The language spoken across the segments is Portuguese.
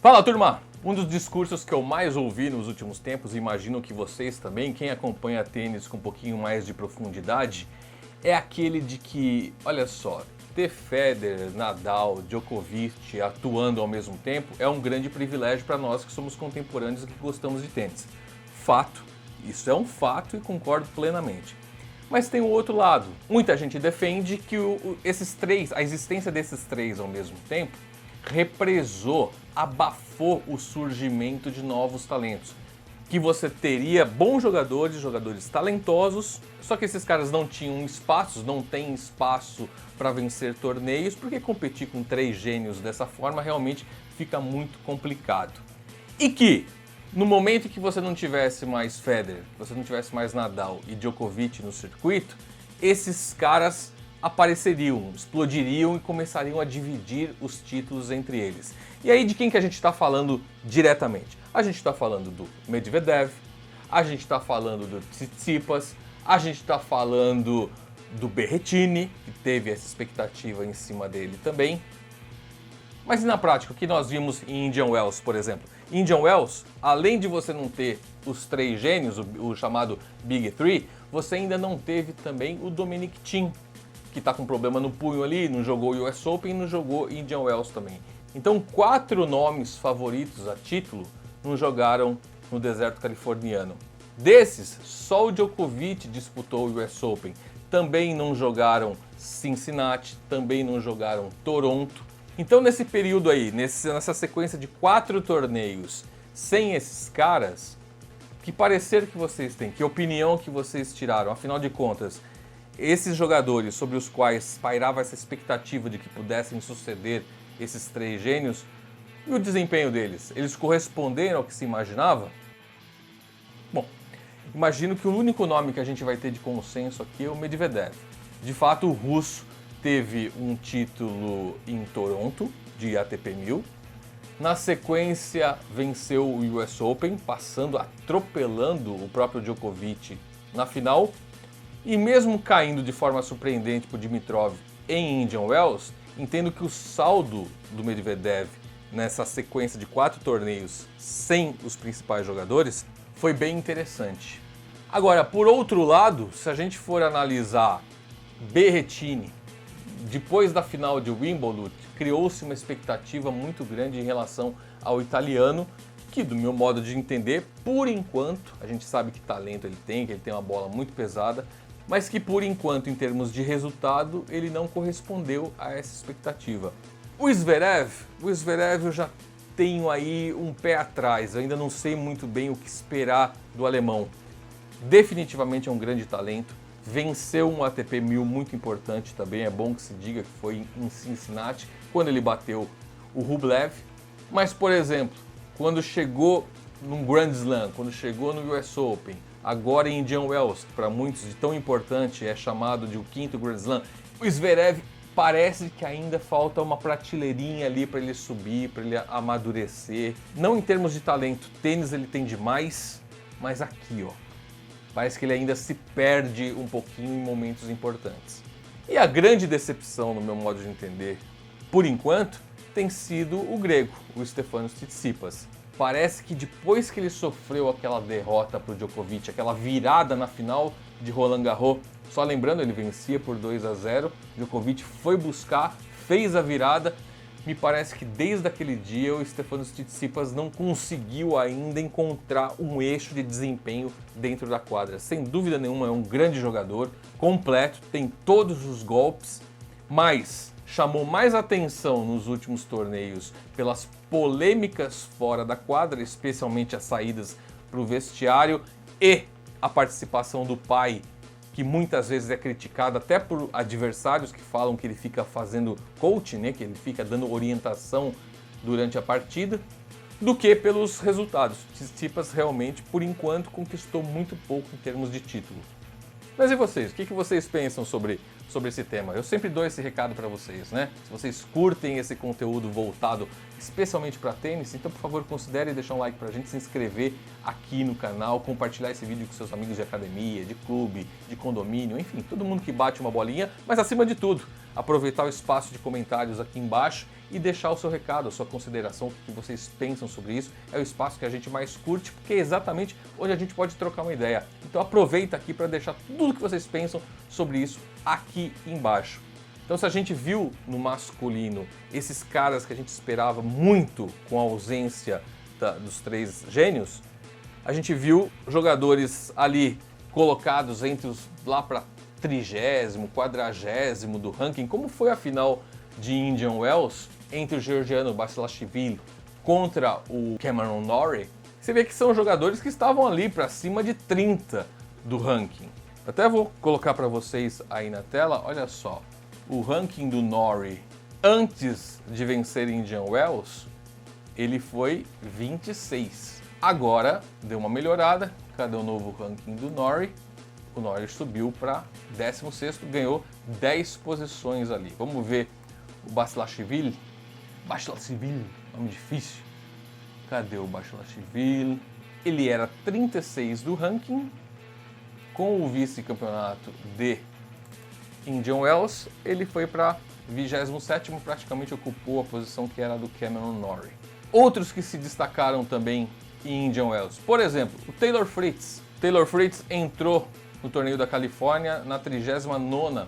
Fala, turma! Um dos discursos que eu mais ouvi nos últimos tempos, e imagino que vocês também, quem acompanha tênis com um pouquinho mais de profundidade, é aquele de que, olha só, ter Federer, Nadal, Djokovic atuando ao mesmo tempo é um grande privilégio para nós que somos contemporâneos e que gostamos de tênis. Fato, isso é um fato e concordo plenamente. Mas tem o outro lado. Muita gente defende que a existência desses três ao mesmo tempo represou, abafou o surgimento de novos talentos. Que você teria bons jogadores, jogadores talentosos, só que esses caras não tinham espaços, não têm espaço para vencer torneios, porque competir com três gênios dessa forma realmente fica muito complicado. E que, no momento que você não tivesse mais Federer, você não tivesse mais Nadal e Djokovic no circuito, esses caras apareceriam, explodiriam e começariam a dividir os títulos entre eles. E aí de quem que a gente está falando diretamente? A gente está falando do Medvedev, a gente está falando do Tsitsipas, a gente está falando do Berrettini, que teve essa expectativa em cima dele também. Mas e na prática, o que nós vimos em Indian Wells, por exemplo? Indian Wells, além de você não ter os três gênios, o chamado Big Three, você ainda não teve também o Dominic Thiem, que está com problema no punho ali, não jogou o US Open e não jogou Indian Wells também. Então, 4 nomes favoritos a título não jogaram no deserto californiano. Desses, só o Djokovic disputou o US Open. Também não jogaram Cincinnati, também não jogaram Toronto. Então, nesse período aí, nessa sequência de 4 torneios sem esses caras, que parecer que vocês têm, que opinião que vocês tiraram? Afinal de contas, esses jogadores sobre os quais pairava essa expectativa de que pudessem suceder esses três gênios, e o desempenho deles? Eles corresponderam ao que se imaginava? Bom, imagino que o único nome que a gente vai ter de consenso aqui é o Medvedev. De fato, o russo teve um título em Toronto, de ATP 1000. Na sequência, venceu o US Open, atropelando o próprio Djokovic na final. E mesmo caindo de forma surpreendente para o Dimitrov em Indian Wells, entendo que o saldo do Medvedev nessa sequência de 4 torneios sem os principais jogadores foi bem interessante. Agora, por outro lado, se a gente for analisar Berrettini, depois da final de Wimbledon, criou-se uma expectativa muito grande em relação ao italiano, que, do meu modo de entender, por enquanto, a gente sabe que talento ele tem, que ele tem uma bola muito pesada, mas que por enquanto, em termos de resultado, ele não correspondeu a essa expectativa. O Zverev eu já tenho aí um pé atrás, eu ainda não sei muito bem o que esperar do alemão. Definitivamente é um grande talento, venceu um ATP 1000 muito importante também, é bom que se diga que foi em Cincinnati, quando ele bateu o Rublev, mas, por exemplo, quando chegou num Grand Slam, quando chegou no US Open, agora em Indian Wells, que para muitos de tão importante é chamado de o 5º Grand Slam, o Zverev parece que ainda falta uma prateleirinha ali para ele subir, para ele amadurecer. Não em termos de talento, tênis ele tem demais, mas aqui, ó, parece que ele ainda se perde um pouquinho em momentos importantes. E a grande decepção, no meu modo de entender, por enquanto, tem sido o grego, o Stefanos Tsitsipas. Parece que depois que ele sofreu aquela derrota para o Djokovic, aquela virada na final de Roland Garros, só lembrando, ele vencia por 2-0, Djokovic foi buscar, fez a virada. Me parece que desde aquele dia o Stefanos Tsitsipas não conseguiu ainda encontrar um eixo de desempenho dentro da quadra. Sem dúvida nenhuma é um grande jogador, completo, tem todos os golpes, mas chamou mais atenção nos últimos torneios pelas polêmicas fora da quadra, especialmente as saídas para o vestiário e a participação do pai, que muitas vezes é criticado até por adversários que falam que ele fica fazendo coaching, né, que ele fica dando orientação durante a partida, do que pelos resultados. Tsitsipas realmente, por enquanto, conquistou muito pouco em termos de título. Mas e vocês? O que vocês pensam sobre esse tema? Eu sempre dou esse recado para vocês, né? Se vocês curtem esse conteúdo voltado especialmente para tênis, então por favor considere deixar um like pra gente, se inscrever aqui no canal, compartilhar esse vídeo com seus amigos de academia, de clube, de condomínio, enfim, todo mundo que bate uma bolinha, mas acima de tudo, aproveitar o espaço de comentários aqui embaixo e deixar o seu recado, a sua consideração, o que vocês pensam sobre isso. É o espaço que a gente mais curte, porque é exatamente onde a gente pode trocar uma ideia. Então aproveita aqui para deixar tudo o que vocês pensam sobre isso aqui embaixo. Então, se a gente viu no masculino esses caras que a gente esperava muito com a ausência dos três gênios, a gente viu jogadores ali colocados entre os lá para 30º, 40º do ranking, como foi a final de Indian Wells entre o georgiano Basilashvili contra o Cameron Norrie. Você vê que são jogadores que estavam ali para cima de 30 do ranking. Até vou colocar para vocês aí na tela, olha só. O ranking do Norrie antes de vencer Indian Wells, ele foi 26. Agora deu uma melhorada, cadê o novo ranking do Norrie? O Norrie subiu para 16º, ganhou 10 posições ali. Vamos ver o Basilashvili. Basilashvili, nome difícil. Cadê o Basilashvili? Ele era 36 do ranking, com o vice-campeonato de Indian Wells, ele foi para 27º, praticamente ocupou a posição que era do Cameron Norrie. Outros que se destacaram também em Indian Wells, por exemplo, o Taylor Fritz. Taylor Fritz entrou no torneio da Califórnia na 39ª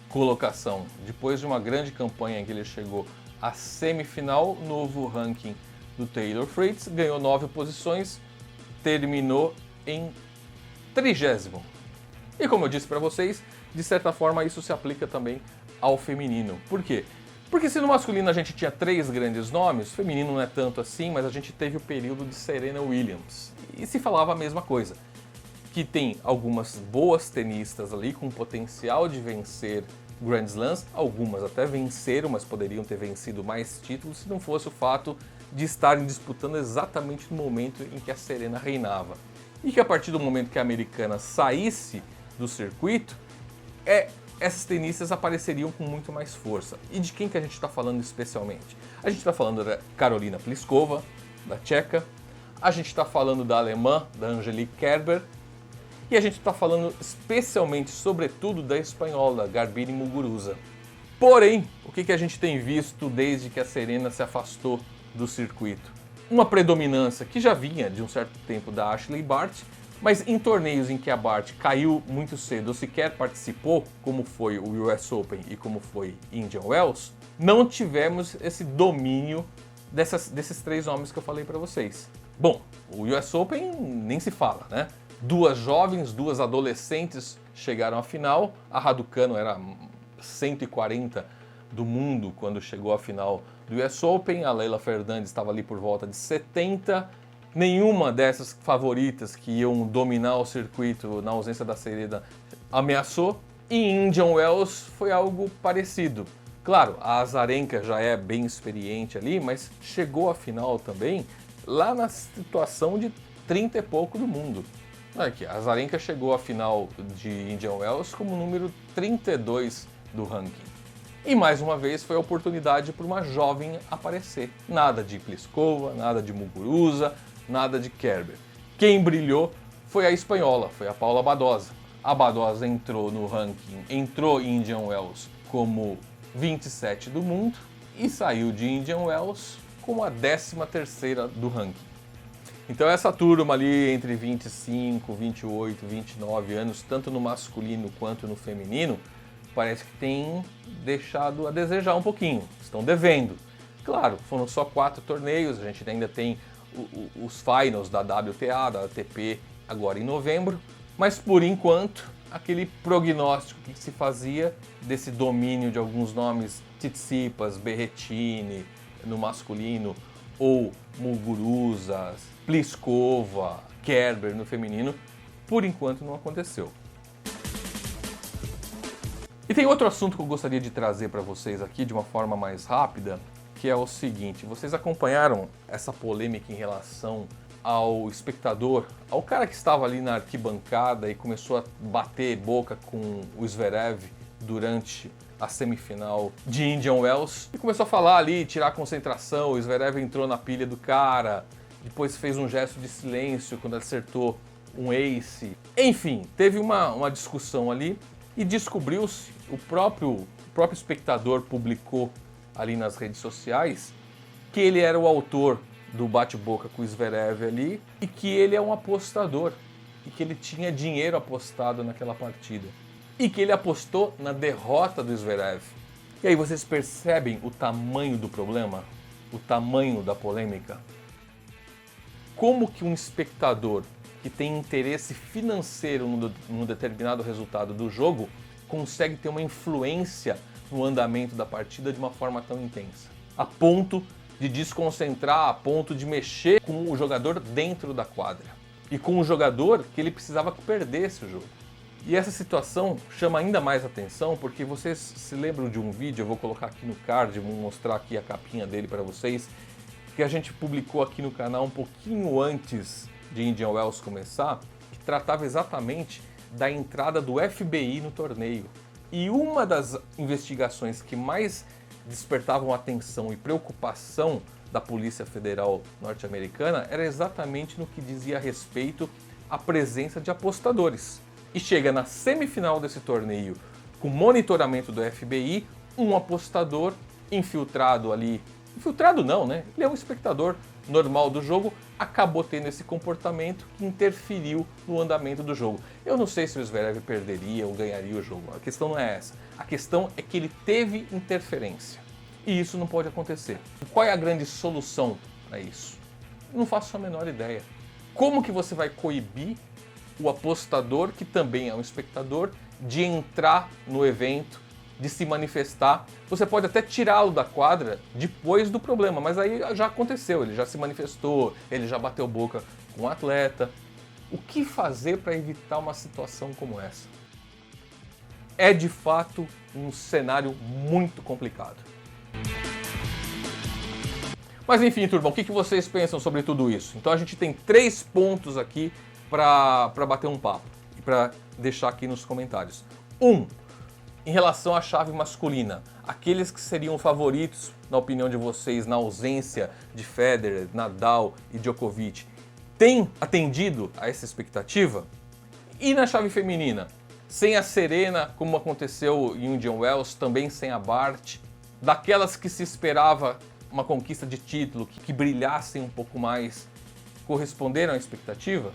colocação, depois de uma grande campanha em que ele chegou à semifinal. Novo ranking do Taylor Fritz, ganhou 9 posições, terminou em 30º. E como eu disse para vocês, de certa forma isso se aplica também ao feminino. Por quê? Porque se no masculino a gente tinha 3 grandes nomes, o feminino não é tanto assim, mas a gente teve o período de Serena Williams. E se falava a mesma coisa, que tem algumas boas tenistas ali com potencial de vencer Grand Slams, algumas até venceram, mas poderiam ter vencido mais títulos se não fosse o fato de estarem disputando exatamente no momento em que a Serena reinava. E que a partir do momento que a americana saísse do circuito, essas tenistas apareceriam com muito mais força. E de quem que a gente está falando especialmente? A gente está falando da Karolina Pliskova, da tcheca, a gente está falando da alemã, da Angelique Kerber, e a gente está falando especialmente, sobretudo, da espanhola, Garbiñe Muguruza. Porém, o que a gente tem visto desde que a Serena se afastou do circuito? Uma predominância que já vinha de um certo tempo da Ashley Bart, mas em torneios em que a Bart caiu muito cedo ou sequer participou, como foi o US Open e como foi Indian Wells, não tivemos esse domínio desses 3 nomes que eu falei para vocês. Bom, o US Open nem se fala, né? 2 jovens, 2 adolescentes chegaram à final. A Raducanu era 140 do mundo quando chegou à final do US Open. A Leila Fernandes estava ali por volta de 70. Nenhuma dessas favoritas que iam dominar o circuito na ausência da Serena ameaçou. E em Indian Wells foi algo parecido. Claro, a Azarenka já é bem experiente ali, mas chegou à final também lá na situação de 30 e pouco do mundo. Aqui, a Azarenka chegou à final de Indian Wells como número 32 do ranking. E mais uma vez foi a oportunidade para uma jovem aparecer. Nada de Pliskova, nada de Muguruza, nada de Kerber. Quem brilhou foi a espanhola, foi a Paula Badosa. A Badosa entrou no ranking, entrou em Indian Wells como 27 do mundo e saiu de Indian Wells como a 13ª do ranking. Então essa turma ali entre 25, 28, 29 anos, tanto no masculino quanto no feminino, parece que tem deixado a desejar um pouquinho, estão devendo. Claro, foram só 4 torneios, a gente ainda tem os finals da WTA, da ATP agora em novembro, mas por enquanto aquele prognóstico que se fazia desse domínio de alguns nomes, Tsitsipas, Berrettini no masculino, ou Muguruza, Pliskova, Kerber no feminino, por enquanto não aconteceu. E tem outro assunto que eu gostaria de trazer para vocês aqui de uma forma mais rápida, que é o seguinte: vocês acompanharam essa polêmica em relação ao espectador, ao cara que estava ali na arquibancada e começou a bater boca com o Zverev durante a semifinal de Indian Wells e começou a falar ali, tirar a concentração. O Zverev entrou na pilha do cara, depois fez um gesto de silêncio quando acertou um ace. Enfim, teve uma discussão ali e descobriu-se, o próprio próprio espectador publicou ali nas redes sociais que ele era o autor do bate-boca com o Zverev ali e que ele é um apostador e que ele tinha dinheiro apostado naquela partida e que ele apostou na derrota do Zverev. E aí vocês percebem o tamanho do problema? O tamanho da polêmica? Como que um espectador que tem interesse financeiro num determinado resultado do jogo consegue ter uma influência no andamento da partida de uma forma tão intensa? A ponto de desconcentrar, a ponto de mexer com o jogador dentro da quadra. E com o jogador que ele precisava que perdesse o jogo. E essa situação chama ainda mais atenção porque vocês se lembram de um vídeo, eu vou colocar aqui no card, vou mostrar aqui a capinha dele para vocês, que a gente publicou aqui no canal um pouquinho antes de Indian Wells começar, que tratava exatamente da entrada do FBI no torneio. E uma das investigações que mais despertavam atenção e preocupação da Polícia Federal norte-americana era exatamente no que dizia respeito à presença de apostadores. E chega na semifinal desse torneio, com monitoramento do FBI, um apostador infiltrado ali. Infiltrado não, né? Ele é um espectador normal do jogo, acabou tendo esse comportamento que interferiu no andamento do jogo. Eu não sei se o Zverev perderia ou ganharia o jogo, a questão não é essa. A questão é que ele teve interferência. E isso não pode acontecer. Qual é a grande solução para isso? Não faço a menor ideia. Como que você vai coibir o apostador, que também é um espectador, de entrar no evento, de se manifestar? Você pode até tirá-lo da quadra depois do problema, mas aí já aconteceu, ele já se manifestou, ele já bateu boca com o atleta. O que fazer para evitar uma situação como essa? É de fato um cenário muito complicado. Mas enfim, turma, o que vocês pensam sobre tudo isso? Então a gente tem 3 pontos aqui para bater um papo e para deixar aqui nos comentários. 1. Em relação à chave masculina, aqueles que seriam favoritos, na opinião de vocês, na ausência de Federer, Nadal e Djokovic, têm atendido a essa expectativa? E na chave feminina, sem a Serena, como aconteceu em Indian Wells, também sem a Barty, daquelas que se esperava uma conquista de título, que brilhassem um pouco mais, corresponderam à expectativa?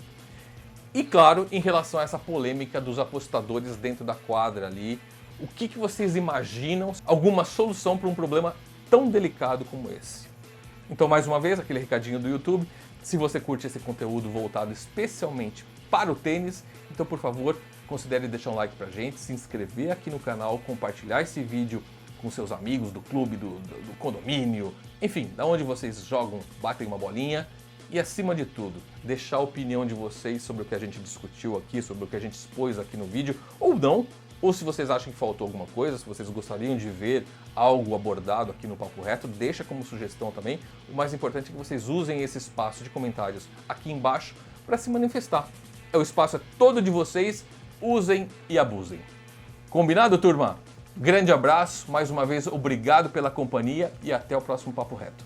E claro, em relação a essa polêmica dos apostadores dentro da quadra ali, o que vocês imaginam alguma solução para um problema tão delicado como esse? Então, mais uma vez, aquele recadinho do YouTube. Se você curte esse conteúdo voltado especialmente para o tênis, então, por favor, considere deixar um like pra gente, se inscrever aqui no canal, compartilhar esse vídeo com seus amigos do clube, do condomínio, enfim, da onde vocês jogam, batem uma bolinha. E acima de tudo, deixar a opinião de vocês sobre o que a gente discutiu aqui, sobre o que a gente expôs aqui no vídeo, ou não, ou se vocês acham que faltou alguma coisa, se vocês gostariam de ver algo abordado aqui no Papo Reto, deixa como sugestão também. O mais importante é que vocês usem esse espaço de comentários aqui embaixo para se manifestar. O espaço é todo de vocês, usem e abusem. Combinado, turma? Grande abraço, mais uma vez obrigado pela companhia e até o próximo Papo Reto.